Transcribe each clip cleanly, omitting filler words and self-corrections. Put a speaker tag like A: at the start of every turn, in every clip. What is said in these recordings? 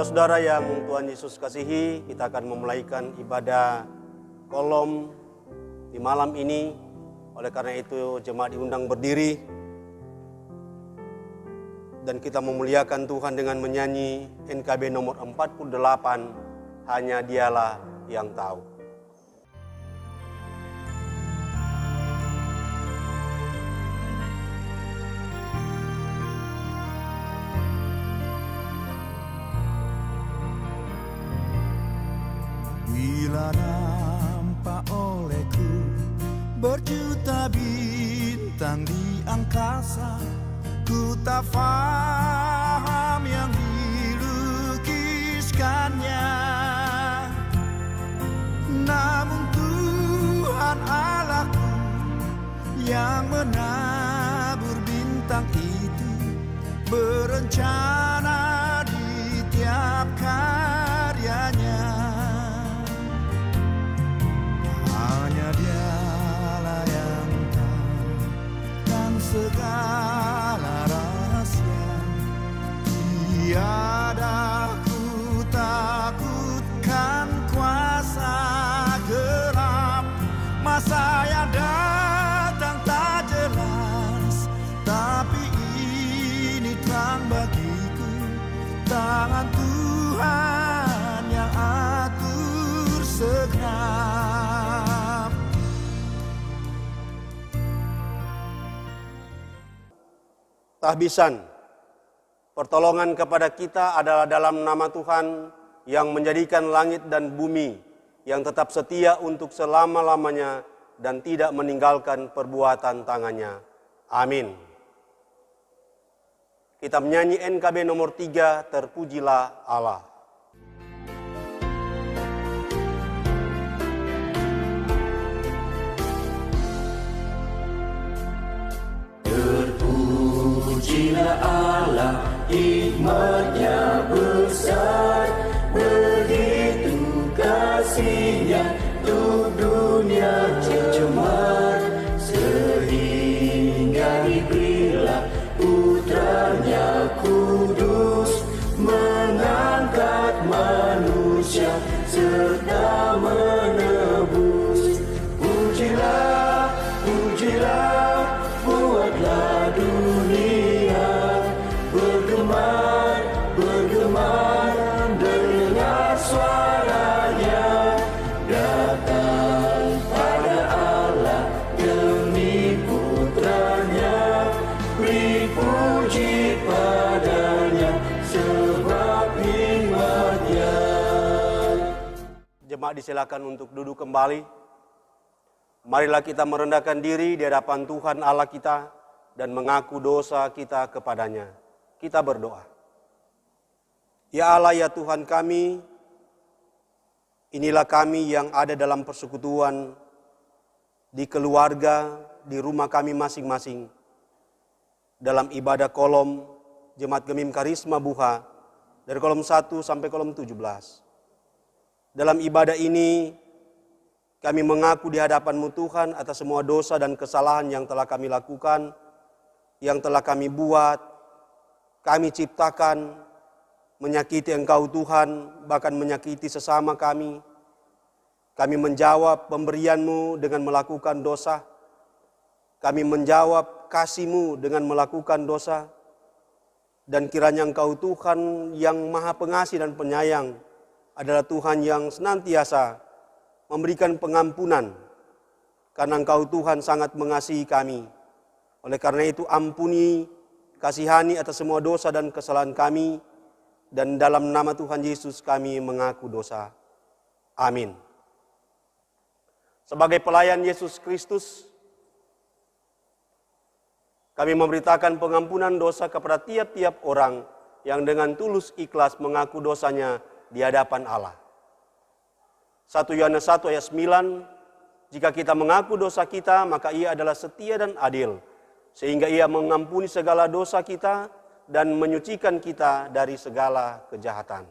A: Saudara-saudara yang Tuhan Yesus kasihi, kita akan memulaikan ibadah kolom di malam ini. Oleh karena itu jemaat diundang berdiri dan kita memuliakan Tuhan dengan menyanyi NKB nomor 48, Hanya Dialah yang Tahu.
B: Bila nampak olehku berjuta bintang di angkasa, ku tak faham yang dilukiskannya. Namun Tuhan Allahku yang menabur bintang itu berencana di tiap karyanya. Hanya Dialah yang tahu dan segala rahasia. Tiada ku takutkan kuasa gelap. Masa yang datang tak jelas, tapi ini terang bagiku. Tangan Tuhan yang atur segenap.
A: Tahbisan. Pertolongan kepada kita adalah dalam nama Tuhan yang menjadikan langit dan bumi, yang tetap setia untuk selama-lamanya dan tidak meninggalkan perbuatan tangannya. Amin. Kita menyanyi NKB nomor 3, Terpujilah Allah.
C: Terpujilah Allah, hikmat-Nya besar, begitu kasih-Nya untuk dunia cemar, sehingga diberilah Putra-Nya kudus, mengangkat manusia serta menebus. Pujilah, pujilah, buatlah dunia bergemar, bergemar, dengar suaranya. Datang pada Allah demi Putra-Nya, beri puji padanya sebab hikmat-Nya.
A: Jemaat disilakan untuk duduk kembali. Marilah kita merendahkan diri di hadapan Tuhan Allah kita dan mengaku dosa kita kepadanya. Kita berdoa. Ya Allah, ya Tuhan kami, inilah kami yang ada dalam persekutuan, di keluarga, di rumah kami masing-masing, dalam ibadah kolom Jemaat Gemim Karisma Buha, dari kolom 1 sampai kolom 17. Dalam ibadah ini, kami mengaku di hadapan-Mu Tuhan atas semua dosa dan kesalahan yang telah kami lakukan, yang telah kami buat, kami ciptakan, menyakiti Engkau Tuhan, bahkan menyakiti sesama kami. Kami menjawab pemberian-Mu dengan melakukan dosa. Kami menjawab kasih-Mu dengan melakukan dosa. Dan kiranya Engkau Tuhan yang Maha Pengasih dan Penyayang adalah Tuhan yang senantiasa memberikan pengampunan, karena Engkau Tuhan sangat mengasihi kami. Oleh karena itu ampuni, kasihani atas semua dosa dan kesalahan kami, dan dalam nama Tuhan Yesus kami mengaku dosa. Amin. Sebagai pelayan Yesus Kristus, kami memberitakan pengampunan dosa kepada tiap-tiap orang yang dengan tulus ikhlas mengaku dosanya di hadapan Allah. 1 Yohanes 1 ayat 9, jika kita mengaku dosa kita, maka Ia adalah setia dan adil, sehingga Ia mengampuni segala dosa kita dan menyucikan kita dari segala kejahatan.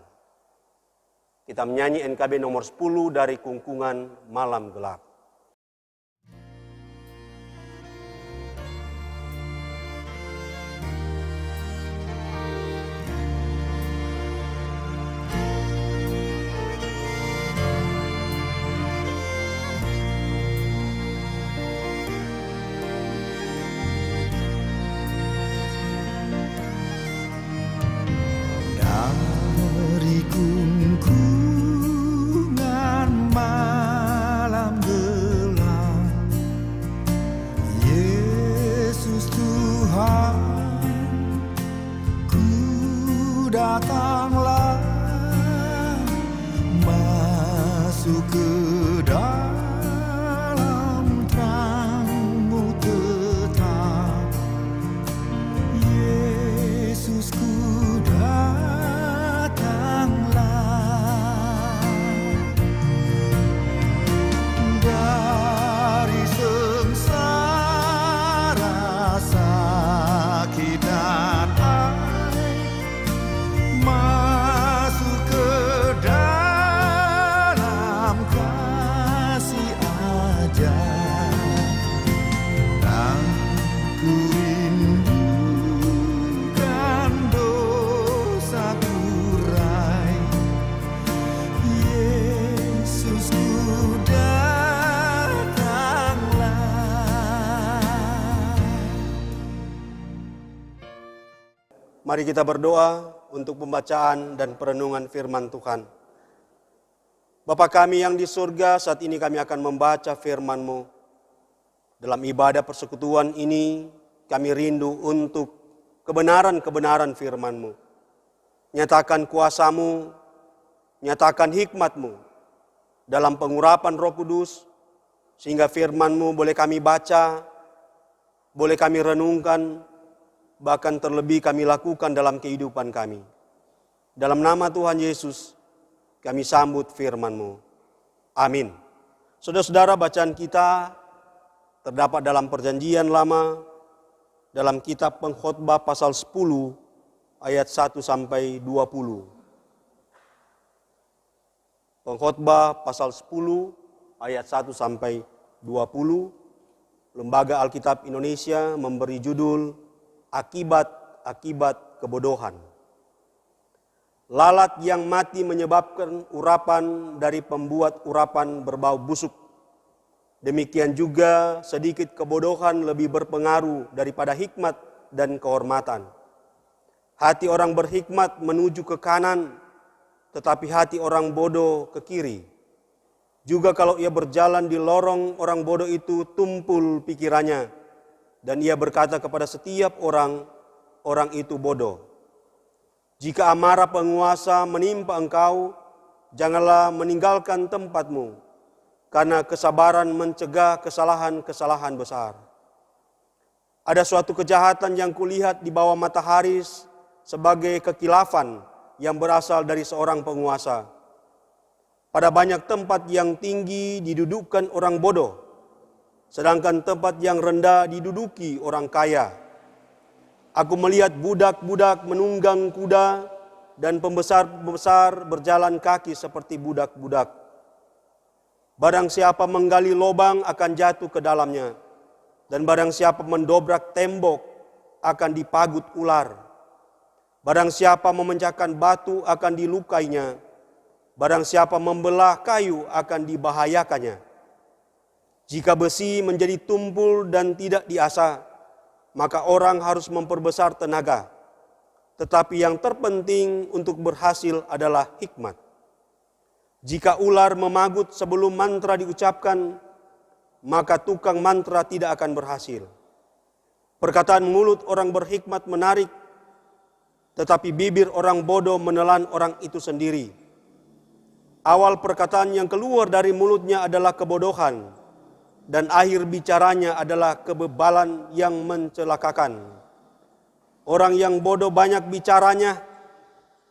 A: Kita menyanyi NKB nomor 10 dari Kungkungan Malam Gelap. Mari kita berdoa untuk pembacaan dan perenungan firman Tuhan. Bapa kami yang di surga, saat ini kami akan membaca firman-Mu. Dalam ibadah persekutuan ini, kami rindu untuk kebenaran-kebenaran firman-Mu. Nyatakan kuasa-Mu, nyatakan hikmat-Mu dalam pengurapan Roh Kudus, sehingga firman-Mu boleh kami baca, boleh kami renungkan, bahkan terlebih kami lakukan dalam kehidupan kami. Dalam nama Tuhan Yesus, kami sambut firman-Mu. Amin. Saudara-saudara, bacaan kita terdapat dalam Perjanjian Lama, dalam kitab Pengkhotbah pasal 10, ayat 1 sampai 20. Pengkhotbah pasal 10, ayat 1 sampai 20. Lembaga Alkitab Indonesia memberi judul Akibat-akibat kebodohan. Lalat yang mati menyebabkan urapan dari pembuat urapan berbau busuk. Demikian juga sedikit kebodohan lebih berpengaruh daripada hikmat dan kehormatan. Hati orang berhikmat menuju ke kanan, tetapi hati orang bodoh ke kiri. Juga kalau ia berjalan di lorong, orang bodoh itu tumpul pikirannya, dan ia berkata kepada setiap orang, orang itu bodoh. Jika amarah penguasa menimpa engkau, janganlah meninggalkan tempatmu, karena kesabaran mencegah kesalahan-kesalahan besar. Ada suatu kejahatan yang kulihat di bawah matahari sebagai kekilafan yang berasal dari seorang penguasa. Pada banyak tempat yang tinggi didudukkan orang bodoh, sedangkan tempat yang rendah diduduki orang kaya. Aku melihat budak-budak menunggang kuda dan pembesar-pembesar berjalan kaki seperti budak-budak. Barang siapa menggali lubang akan jatuh ke dalamnya, dan barang siapa mendobrak tembok akan dipagut ular. Barang siapa memecahkan batu akan dilukainya, barang siapa membelah kayu akan dibahayakannya. Jika besi menjadi tumpul dan tidak diasah, maka orang harus memperbesar tenaga. Tetapi yang terpenting untuk berhasil adalah hikmat. Jika ular memagut sebelum mantra diucapkan, maka tukang mantra tidak akan berhasil. Perkataan mulut orang berhikmat menarik, tetapi bibir orang bodoh menelan orang itu sendiri. Awal perkataan yang keluar dari mulutnya adalah kebodohan, dan akhir bicaranya adalah kebebalan yang mencelakakan. Orang yang bodoh banyak bicaranya,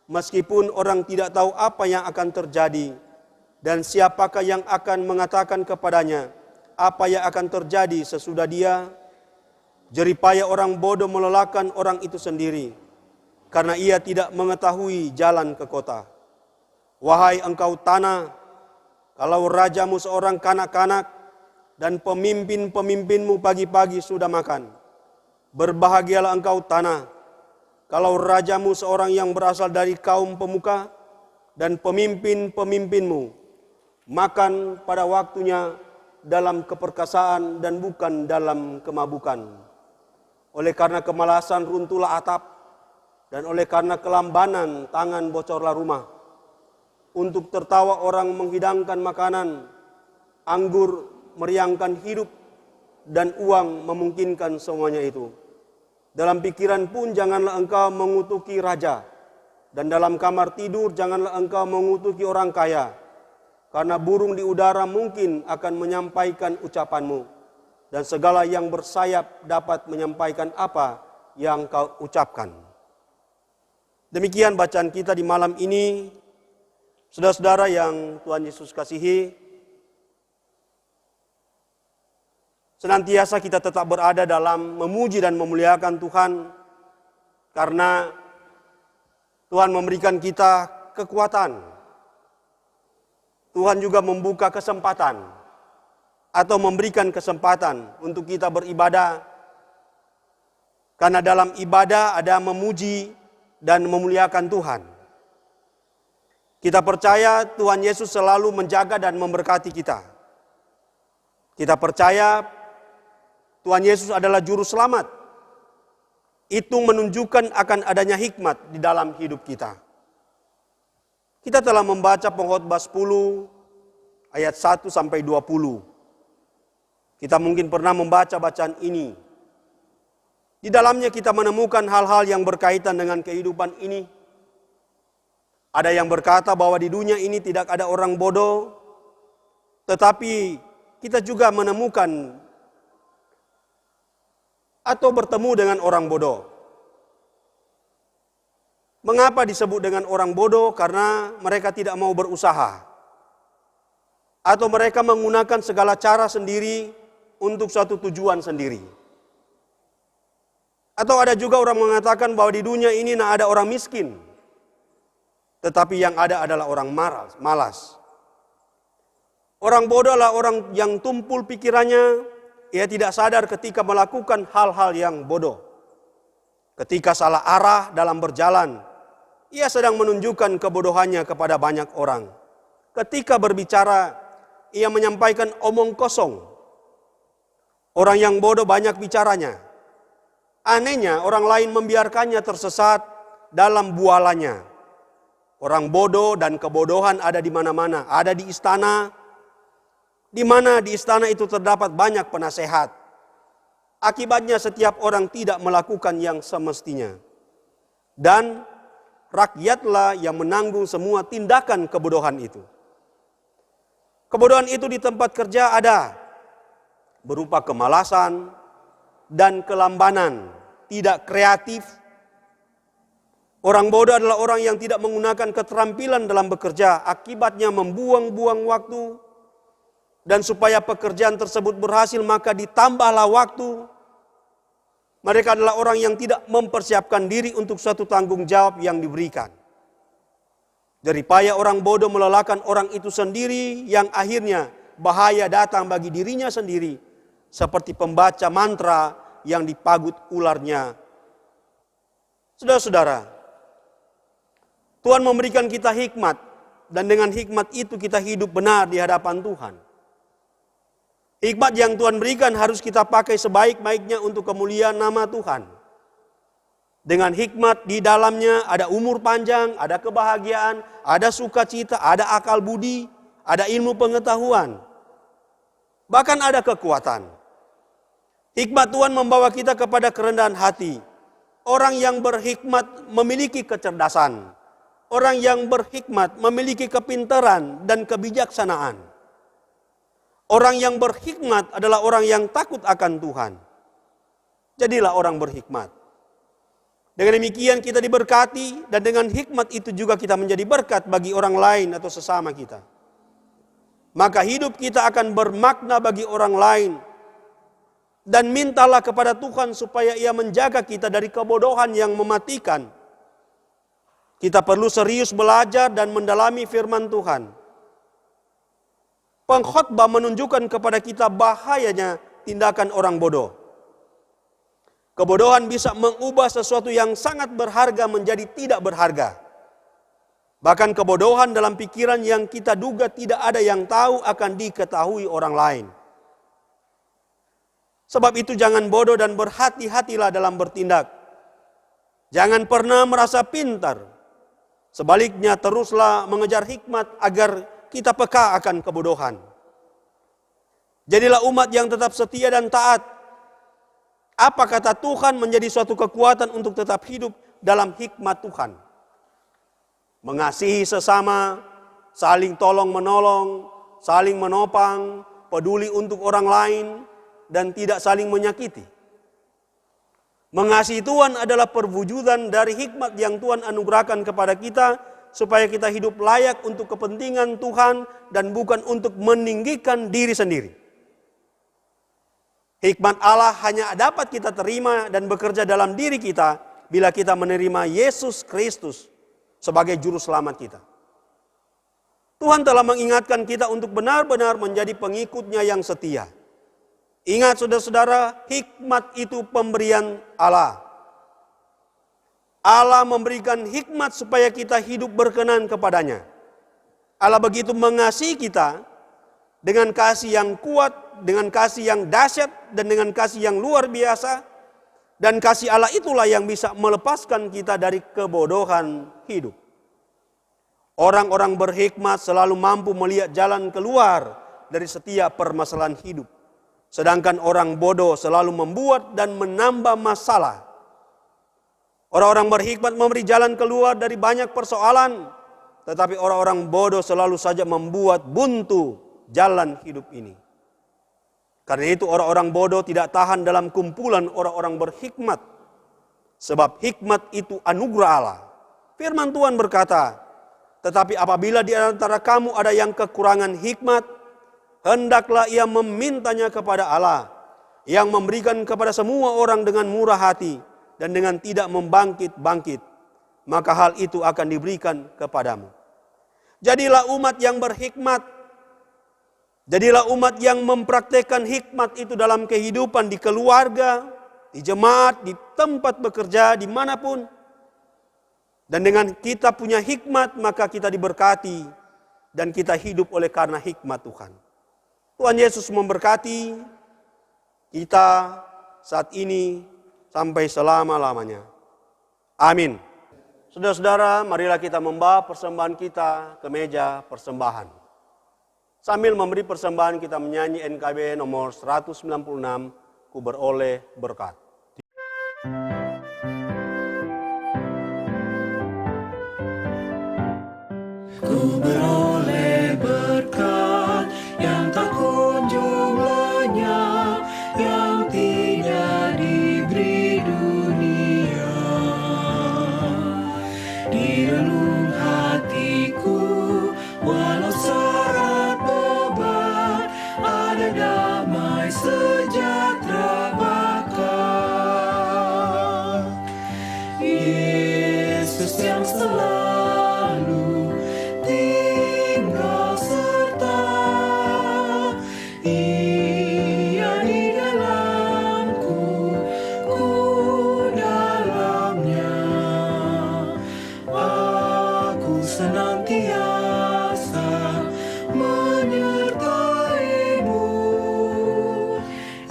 A: meskipun orang tidak tahu apa yang akan terjadi, dan siapakah yang akan mengatakan kepadanya apa yang akan terjadi sesudah dia. Jeripaya orang bodoh melelahkan orang itu sendiri, karena ia tidak mengetahui jalan ke kota. Wahai engkau tanah, kalau rajamu seorang kanak-kanak dan pemimpin-pemimpinmu pagi-pagi sudah makan. Berbahagialah engkau tanah, kalau rajamu seorang yang berasal dari kaum pemuka dan pemimpin-pemimpinmu makan pada waktunya dalam keperkasaan dan bukan dalam kemabukan. Oleh karena kemalasan runtuhlah atap, dan oleh karena kelambanan tangan bocorlah rumah. Untuk tertawa orang menghidangkan makanan, anggur meriangkan hidup, dan uang memungkinkan semuanya itu. Dalam pikiran pun janganlah engkau mengutuki raja, dan dalam kamar tidur janganlah engkau mengutuki orang kaya, karena burung di udara mungkin akan menyampaikan ucapanmu, dan segala yang bersayap dapat menyampaikan apa yang kau ucapkan. Demikian bacaan kita di malam ini. Saudara-saudara yang Tuhan Yesus kasihi, senantiasa kita tetap berada dalam memuji dan memuliakan Tuhan, karena Tuhan memberikan kita kekuatan. Tuhan juga membuka kesempatan atau memberikan kesempatan untuk kita beribadah, karena dalam ibadah ada memuji dan memuliakan Tuhan. Kita percaya Tuhan Yesus selalu menjaga dan memberkati kita. Kita percaya Tuhan Yesus adalah juru selamat. itu menunjukkan akan adanya hikmat di dalam hidup kita. Kita telah membaca Pengkhotbah 10 ayat 1 sampai 20. Kita mungkin pernah membaca bacaan ini. Di dalamnya kita menemukan hal-hal yang berkaitan dengan kehidupan ini. Ada yang berkata bahwa di dunia ini tidak ada orang bodoh, tetapi kita juga menemukan atau bertemu dengan orang bodoh. Mengapa disebut dengan orang bodoh? Karena mereka tidak mau berusaha. Atau mereka menggunakan segala cara sendiri untuk suatu tujuan sendiri. Atau ada juga orang mengatakan bahwa di dunia ini tidak ada orang miskin. Tetapi yang ada adalah orang malas. Orang bodoh adalah orang yang tumpul pikirannya. Ia tidak sadar ketika melakukan hal-hal yang bodoh. Ketika salah arah dalam berjalan, ia sedang menunjukkan kebodohannya kepada banyak orang. Ketika berbicara, ia menyampaikan omong kosong. Orang yang bodoh banyak bicaranya. Anehnya, orang lain membiarkannya tersesat dalam bualannya. Orang bodoh dan kebodohan ada di mana-mana. Ada di istana, di mana di istana itu terdapat banyak penasehat. Akibatnya setiap orang tidak melakukan yang semestinya. Dan rakyatlah yang menanggung semua tindakan kebodohan itu. Kebodohan itu di tempat kerja ada. Berupa kemalasan dan kelambanan. Tidak kreatif. Orang bodoh adalah orang yang tidak menggunakan keterampilan dalam bekerja. Akibatnya membuang-buang waktu. Dan supaya pekerjaan tersebut berhasil maka ditambahlah waktu. Mereka adalah orang yang tidak mempersiapkan diri untuk suatu tanggung jawab yang diberikan. Jeripaya orang bodoh melelahkan orang itu sendiri yang akhirnya bahaya datang bagi dirinya sendiri. Seperti pembaca mantra yang dipagut ularnya. Saudara-saudara, Tuhan memberikan kita hikmat. Dan dengan hikmat itu kita hidup benar di hadapan Tuhan. Hikmat yang Tuhan berikan harus kita pakai sebaik-baiknya untuk kemuliaan nama Tuhan. Dengan hikmat di dalamnya ada umur panjang, ada kebahagiaan, ada sukacita, ada akal budi, ada ilmu pengetahuan. Bahkan ada kekuatan. Hikmat Tuhan membawa kita kepada kerendahan hati. Orang yang berhikmat memiliki kecerdasan. Orang yang berhikmat memiliki kepintaran dan kebijaksanaan. Orang yang berhikmat adalah orang yang takut akan Tuhan. Jadilah orang berhikmat. Dengan demikian kita diberkati dan dengan hikmat itu juga kita menjadi berkat bagi orang lain atau sesama kita. Maka hidup kita akan bermakna bagi orang lain. Dan mintalah kepada Tuhan supaya Ia menjaga kita dari kebodohan yang mematikan. Kita perlu serius belajar dan mendalami firman Tuhan. Pengkhotbah menunjukkan kepada kita bahayanya tindakan orang bodoh. Kebodohan bisa mengubah sesuatu yang sangat berharga menjadi tidak berharga. Bahkan kebodohan dalam pikiran yang kita duga tidak ada yang tahu akan diketahui orang lain. Sebab itu jangan bodoh dan berhati-hatilah dalam bertindak. Jangan pernah merasa pintar. Sebaliknya teruslah mengejar hikmat agar kita peka akan kebodohan. Jadilah umat yang tetap setia dan taat. Apa kata Tuhan menjadi suatu kekuatan untuk tetap hidup dalam hikmat Tuhan. Mengasihi sesama, saling tolong menolong, saling menopang, peduli untuk orang lain, dan tidak saling menyakiti. Mengasihi Tuhan adalah perwujudan dari hikmat yang Tuhan anugerahkan kepada kita, supaya kita hidup layak untuk kepentingan Tuhan dan bukan untuk meninggikan diri sendiri. Hikmat Allah hanya dapat kita terima dan bekerja dalam diri kita bila kita menerima Yesus Kristus sebagai juru selamat kita. Tuhan telah mengingatkan kita untuk benar-benar menjadi pengikutnya yang setia. Ingat saudara-saudara, hikmat itu pemberian Allah. Allah memberikan hikmat supaya kita hidup berkenan kepadanya. Allah begitu mengasihi kita dengan kasih yang kuat, dengan kasih yang dahsyat, dan dengan kasih yang luar biasa, Dan kasih Allah itulah yang bisa melepaskan kita dari kebodohan hidup. Orang-orang berhikmat selalu mampu melihat jalan keluar dari setiap permasalahan hidup. Sedangkan orang bodoh selalu membuat dan menambah masalah. Orang-orang berhikmat memberi jalan keluar dari banyak persoalan. Tetapi orang-orang bodoh selalu saja membuat buntu jalan hidup ini. Karena itu orang-orang bodoh tidak tahan dalam kumpulan orang-orang berhikmat. Sebab hikmat itu anugerah Allah. Firman Tuhan berkata, tetapi apabila di antara kamu ada yang kekurangan hikmat, hendaklah ia memintanya kepada Allah, yang memberikan kepada semua orang dengan murah hati dan dengan tidak membangkit-bangkit. Maka hal itu akan diberikan kepadamu. Jadilah umat yang berhikmat. Jadilah umat yang mempraktekkan hikmat itu dalam kehidupan di keluarga, di jemaat, di tempat bekerja, dimanapun. Dan dengan kita punya hikmat, maka kita diberkati dan kita hidup oleh karena hikmat Tuhan. Tuhan Yesus memberkati kita saat ini sampai selama-lamanya. Amin. Saudara-saudara, marilah kita membawa persembahan kita ke meja persembahan. Sambil memberi persembahan kita menyanyi NKB nomor 196, Ku beroleh berkat.
C: Ku beroleh berkat yang tak kunjung lenyap, yang tidak diberi dunia. Di relung hatiku, walau syarat beban, ada damai sejahtera bakal. Yesus yang selalu tinggal serta, Ia di dalamku, ku dalamnya. Aku senantiasa menyertai-Mu,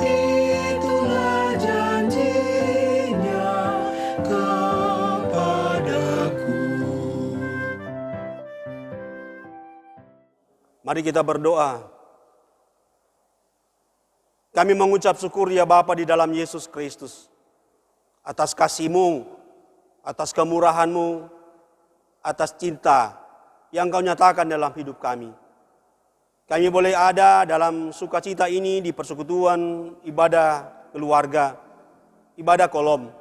C: itulah janjinya kepadaku.
A: Mari kita berdoa. Kami mengucap syukur ya Bapa di dalam Yesus Kristus. Atas kasih-Mu, atas kemurahan-Mu, atas cinta yang Kau nyatakan dalam hidup kami. Kami boleh ada dalam sukacita ini di persekutuan ibadah keluarga, ibadah kolom.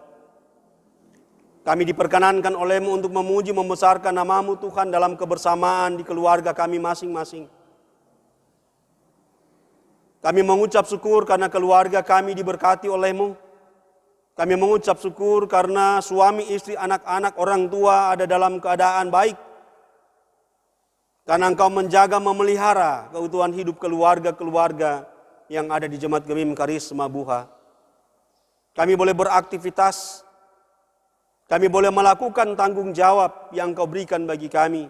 A: Kami diperkenankan oleh-Mu untuk memuji membesarkan nama-Mu Tuhan dalam kebersamaan di keluarga kami masing-masing. Kami mengucap syukur karena keluarga kami diberkati oleh-Mu. Kami mengucap syukur karena suami, istri, anak-anak, orang tua ada dalam keadaan baik. Karena Engkau menjaga, memelihara keutuhan hidup keluarga-keluarga yang ada di Jemaat Gemim Karisma Buha. Kami boleh beraktivitas. Kami boleh melakukan tanggung jawab yang Kau berikan bagi kami.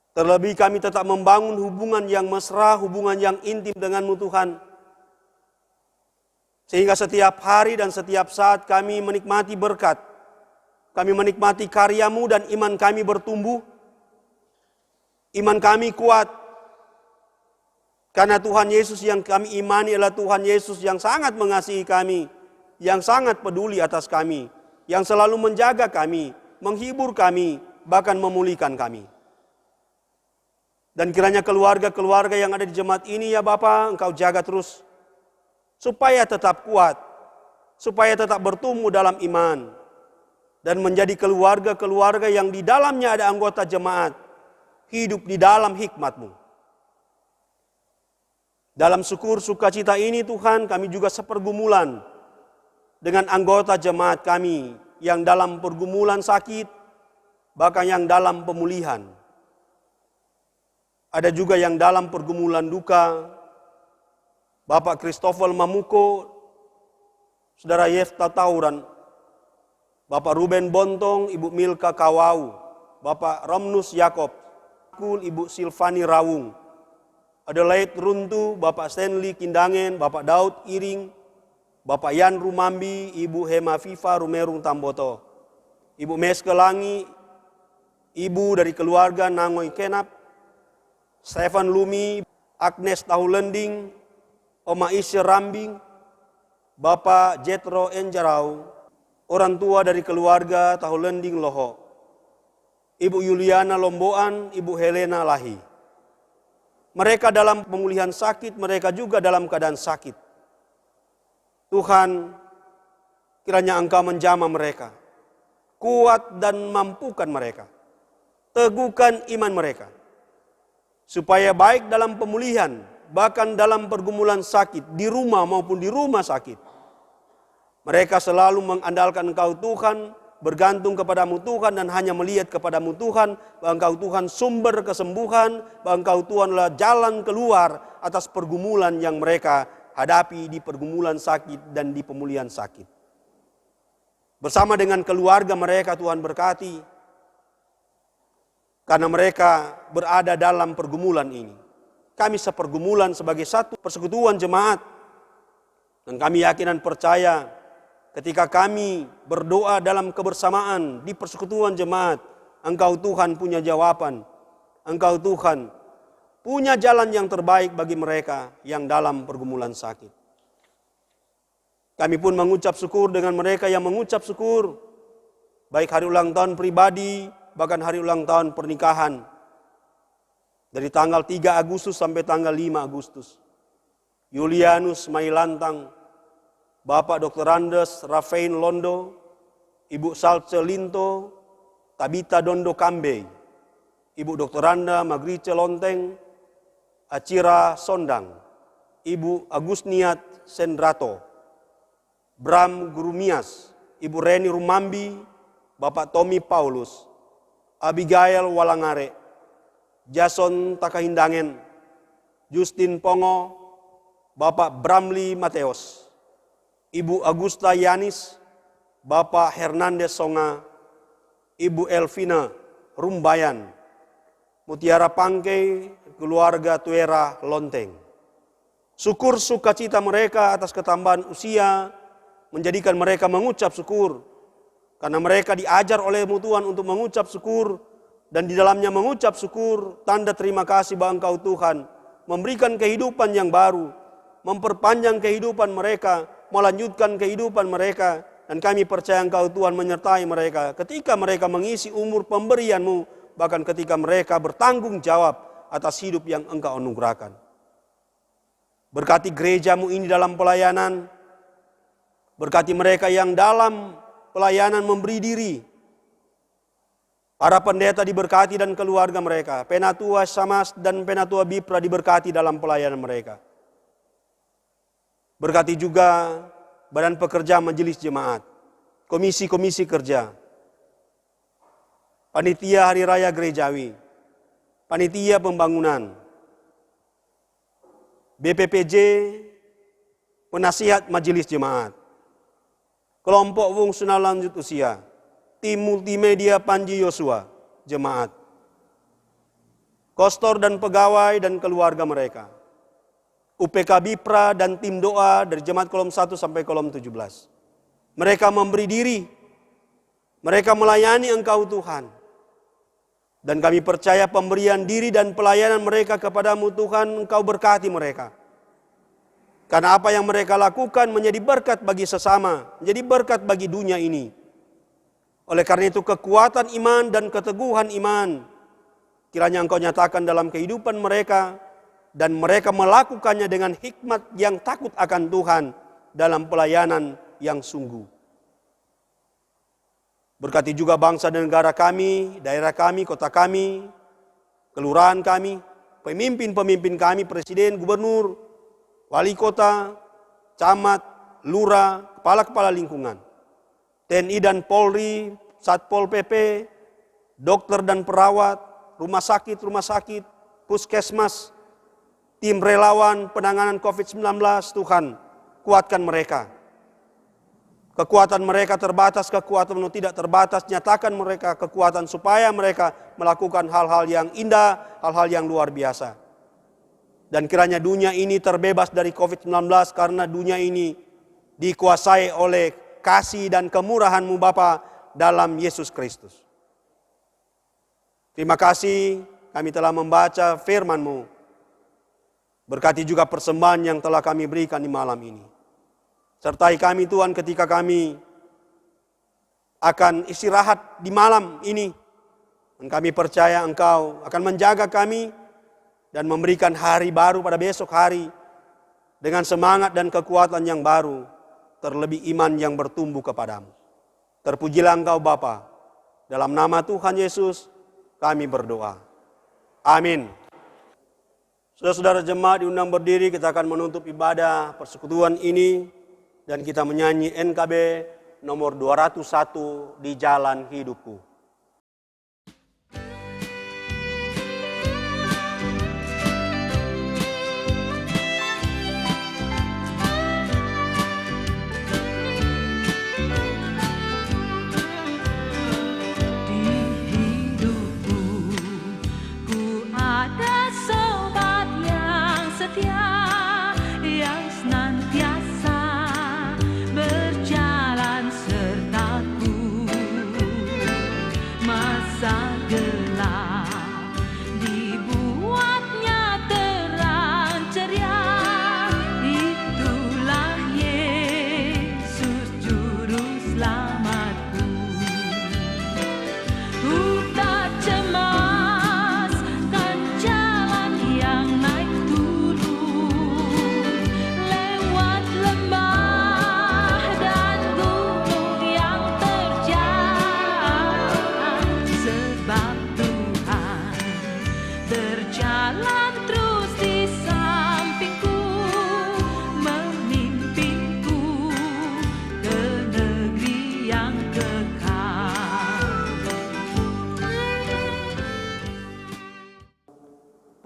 A: Terlebih kami tetap membangun hubungan yang mesra, hubungan yang intim dengan-Mu Tuhan. Sehingga setiap hari dan setiap saat kami menikmati berkat. Kami menikmati karya-Mu dan iman kami bertumbuh. Iman kami kuat. Karena Tuhan Yesus yang kami imani adalah Tuhan Yesus yang sangat mengasihi kami. Yang sangat peduli atas kami. Yang selalu menjaga kami, menghibur kami, bahkan memulihkan kami. Dan kiranya keluarga-keluarga yang ada di jemaat ini ya Bapa, Engkau jaga terus. Supaya tetap kuat, supaya tetap bertumbuh dalam iman. Dan menjadi keluarga-keluarga yang di dalamnya ada anggota jemaat. Hidup di dalam hikmat-Mu. Dalam syukur sukacita ini Tuhan, kami juga sepergumulan dengan anggota jemaat kami yang dalam pergumulan sakit, bahkan yang dalam pemulihan. Ada juga yang dalam pergumulan duka. Bapak Christopher Mamuko, Saudara Yefta Tauran, Bapak Ruben Bontong, Ibu Milka Kawau, Bapak Romnus Yakob, Ibu Silvani Rawung, Adelaide Runtu, Bapak Stanley Kindangen, Bapak Daud Iring, Bapak Yan Rumambi, Ibu Hema Viva Rumerung Tamboto, Ibu Meskelangi, Ibu dari keluarga Nangoy Kenap, Stefan Lumi, Agnes Tahulending, Oma Isya Rambing, Bapak Jetro Enjarau, orang tua dari keluarga Tahulending Loho, Ibu Yuliana Lomboan, Ibu Helena Lahi. Mereka dalam pemulihan sakit, mereka juga dalam keadaan sakit. Tuhan, kiranya Engkau menjamah mereka, kuat dan mampukan mereka, teguhkan iman mereka, supaya baik dalam pemulihan, bahkan dalam pergumulan sakit, di rumah maupun di rumah sakit, mereka selalu mengandalkan Engkau Tuhan, bergantung kepadamu Tuhan, dan hanya melihat kepadamu Tuhan, bahwa Engkau Tuhan sumber kesembuhan, bahwa Engkau Tuhan adalah jalan keluar atas pergumulan yang mereka hadapi di pergumulan sakit dan di pemulihan sakit. Bersama dengan keluarga mereka Tuhan berkati, karena mereka berada dalam pergumulan ini. Kami sepergumulan sebagai satu persekutuan jemaat, dan kami yakin dan percaya ketika kami berdoa dalam kebersamaan di persekutuan jemaat, Engkau Tuhan punya jawaban, Engkau Tuhan punya jalan yang terbaik bagi mereka yang dalam pergumulan sakit. Kami pun mengucap syukur dengan mereka yang mengucap syukur, baik hari ulang tahun pribadi, bahkan hari ulang tahun pernikahan. Dari tanggal 3 Agustus sampai tanggal 5 Agustus. Julianus Mailantang, Bapak Dr. Andes Rafain Londo, Ibu Salce Linto, Tabita Dondo Kambe, Ibu Dr. Anda Magrice Lonteng, Acira Sondang, Ibu Agusniat Sendrato, Bram Gurumias, Ibu Reni Rumambi, Bapak Tommy Paulus, Abigail Walangare, Jason Takahindangen, Justin Pongo, Bapak Bramli Mateos, Ibu Agusta Yanis, Bapak Hernandez Songa, Ibu Elvina Rumbayan, Mutiara Pangkei, keluarga Tuera Lonteng. Syukur sukacita mereka atas ketambahan usia menjadikan mereka mengucap syukur. Karena mereka diajar oleh Tuhan untuk mengucap syukur, dan di dalamnya mengucap syukur, tanda terima kasih bahwa Engkau Tuhan memberikan kehidupan yang baru, memperpanjang kehidupan mereka, melanjutkan kehidupan mereka, dan kami percaya Engkau Tuhan menyertai mereka ketika mereka mengisi umur pemberian-Mu, bahkan ketika mereka bertanggung jawab atas hidup yang Engkau anugerahkan. Berkati gereja-Mu ini dalam pelayanan, berkati mereka yang dalam pelayanan memberi diri. Para pendeta diberkati dan keluarga mereka, Penatua Samas dan Penatua Bipra diberkati dalam pelayanan mereka. Berkati juga badan pekerja majelis jemaat, komisi-komisi kerja, panitia hari raya gerejawi, panitia pembangunan, BPPJ, penasihat majelis jemaat, kelompok fungsional lanjut usia, tim multimedia Panji Yosua, jemaat, kostor dan pegawai dan keluarga mereka, UPK Bipra dan tim doa dari jemaat kolom 1 sampai kolom 17. Mereka memberi diri, mereka melayani Engkau Tuhan. Dan kami percaya pemberian diri dan pelayanan mereka kepadamu Tuhan, Engkau berkati mereka. Karena apa yang mereka lakukan menjadi berkat bagi sesama, menjadi berkat bagi dunia ini. Oleh karena itu kekuatan iman dan keteguhan iman, kiranya Engkau nyatakan dalam kehidupan mereka, dan mereka melakukannya dengan hikmat yang takut akan Tuhan dalam pelayanan yang sungguh. Berkati juga bangsa dan negara kami, daerah kami, kota kami, kelurahan kami, pemimpin-pemimpin kami, presiden, gubernur, wali kota, camat, lurah, kepala-kepala lingkungan, TNI dan Polri, Satpol PP, dokter dan perawat, rumah sakit, puskesmas, tim relawan penanganan COVID-19, Tuhan, kuatkan mereka. Kekuatan mereka terbatas, kekuatan tidak terbatas, nyatakan mereka kekuatan supaya mereka melakukan hal-hal yang indah, hal-hal yang luar biasa. Dan kiranya dunia ini terbebas dari COVID-19 karena dunia ini dikuasai oleh kasih dan kemurahan-Mu Bapa dalam Yesus Kristus. Terima kasih kami telah membaca firman-Mu. Berkati juga persembahan yang telah kami berikan di malam ini. Sertai kami Tuhan ketika kami akan istirahat di malam ini. Dan kami percaya Engkau akan menjaga kami dan memberikan hari baru pada besok hari dengan semangat dan kekuatan yang baru, terlebih iman yang bertumbuh kepadamu. Terpujilah Engkau Bapa. Dalam nama Tuhan Yesus kami berdoa. Amin. Saudara-saudara jemaat diundang berdiri, kita akan menutup ibadah persekutuan ini dan kita menyanyi NKB nomor 201 di Jalan Hidupku.
D: Yang senantiasa berjalan sertaku, masa gelap dibuatnya terang ceria. Itulah Yesus juru selamatku. Ku tak cemas kan jalan yang naik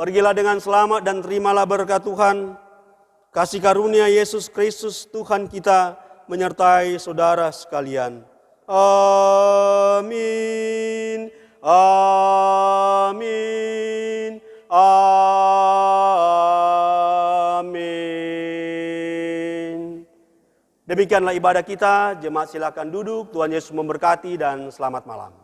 A: Pergilah dengan selamat dan terimalah berkat Tuhan. Kasih karunia Yesus Kristus Tuhan kita menyertai saudara sekalian. Amin. Amin. Amin. Demikianlah ibadah kita. Jemaat silakan duduk. Tuhan Yesus memberkati dan selamat malam.